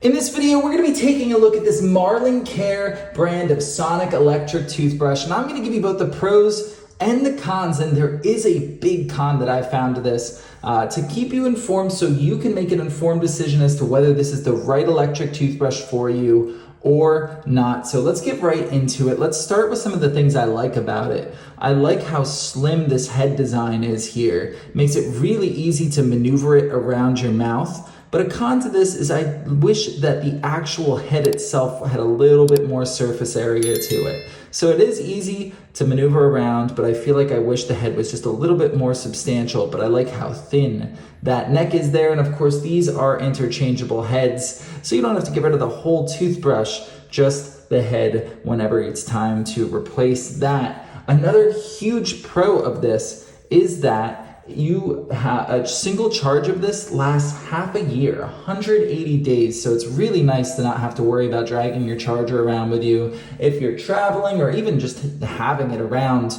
In this video, we're going to be taking a look at this Marlincare brand of sonic electric toothbrush, and I'm going to give you both the pros and the cons, and there is a big con that I found to this to keep you informed so you can make an informed decision as to whether this is the right electric toothbrush for you or not. So let's get right into it. Let's start with some of the things I like about it. I like how slim this head design is here. It makes it really easy to maneuver it around your mouth. But a con to this is I wish that the actual head itself had a little bit more surface area to it. So it is easy to maneuver around, but I feel like I wish the head was just a little bit more substantial, but I like how thin that neck is there. And of course, these are interchangeable heads, so you don't have to get rid of the whole toothbrush, just the head whenever it's time to replace that. Another huge pro of this is that you have a single charge of this lasts half a year, 180 days. So it's really nice to not have to worry about dragging your charger around with you if you're traveling or even just having it around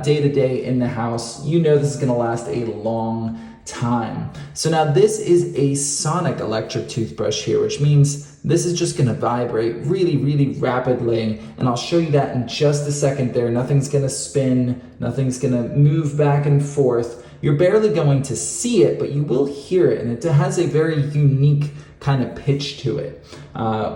day to day in the house. You know this is going to last a long time. So now this is a sonic electric toothbrush here, which means this is just going to vibrate really, really rapidly. And I'll show you that in just a second there. Nothing's going to spin, nothing's going to move back and forth. You're barely going to see it, but you will hear it, and it has a very unique kind of pitch to it,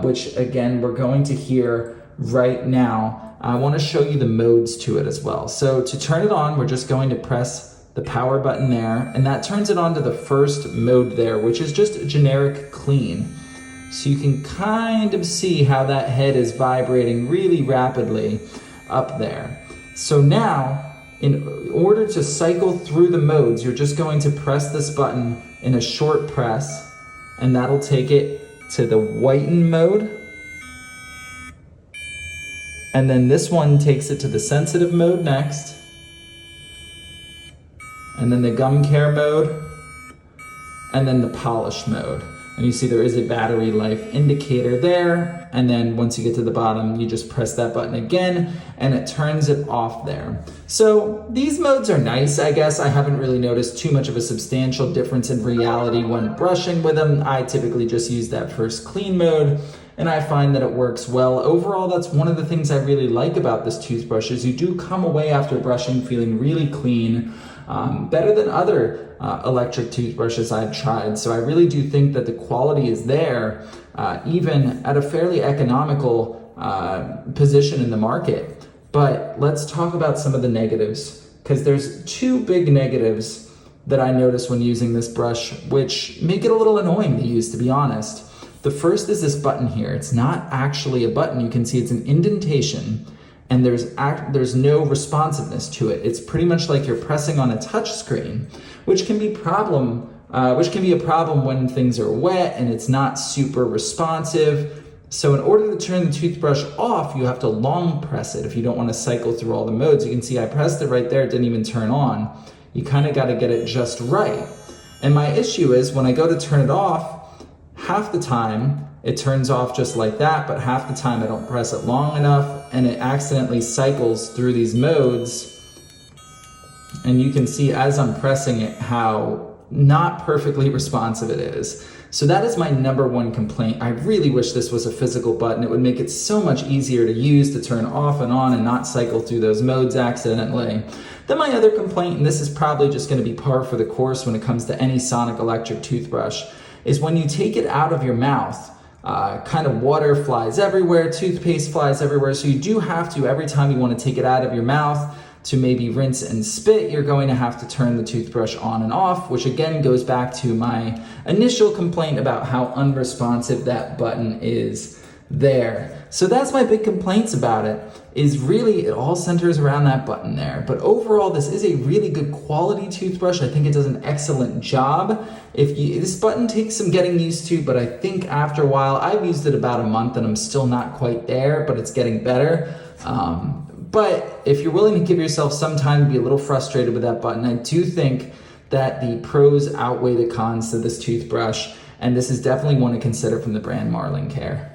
which again, we're going to hear right now. I want to show you the modes to it as well. So to turn it on, we're just going to press the power button there, and that turns it on to the first mode there, which is just a generic clean. So you can kind of see how that head is vibrating really rapidly up there. So now, in order to cycle through the modes, you're just going to press this button in a short press, and that'll take it to the whiten mode. And then this one takes it to the sensitive mode next. And then the gum care mode, and then the polish mode. And you see there is a battery life indicator there. And then once you get to the bottom, you just press that button again and it turns it off there. So these modes are nice, I guess. I haven't really noticed too much of a substantial difference in reality when brushing with them. I typically just use that first clean mode, and I find that it works well. Overall, that's one of the things I really like about this toothbrush is you do come away after brushing feeling really clean, better than other electric toothbrushes I've tried. So I really do think that the quality is there, even at a fairly economical position in the market. But let's talk about some of the negatives, because there's two big negatives that I notice when using this brush, which make it a little annoying to use, to be honest. The first is this button here. It's not actually a button. You can see it's an indentation, and there's no responsiveness to it. It's pretty much like you're pressing on a touch screen, which can be a problem when things are wet and it's not super responsive. So in order to turn the toothbrush off, you have to long press it if you don't want to cycle through all the modes. You can see I pressed it right there, it didn't even turn on. You kind of got to get it just right. And my issue is when I go to turn it off, half the time it turns off just like that, but half the time I don't press it long enough and it accidentally cycles through these modes. And you can see as I'm pressing it how not perfectly responsive it is. So that is my number one complaint. I really wish this was a physical button. It would make it so much easier to use, to turn off and on and not cycle through those modes accidentally. Then my other complaint, and this is probably just going to be par for the course when it comes to any sonic electric toothbrush, is when you take it out of your mouth, kind of water flies everywhere, toothpaste flies everywhere. So you do have to, every time you want to take it out of your mouth to maybe rinse and spit, you're going to have to turn the toothbrush on and off, which again goes back to my initial complaint about how unresponsive that button is there. So that's my big complaints about it, is really it all centers around that button there. But overall, this is a really good quality toothbrush. I think it does an excellent job. This button takes some getting used to, but I think after a while, I've used it about a month and I'm still not quite there, but it's getting better. But if you're willing to give yourself some time to be a little frustrated with that button, I do think that the pros outweigh the cons to this toothbrush, and this is definitely one to consider from the brand Marlincare.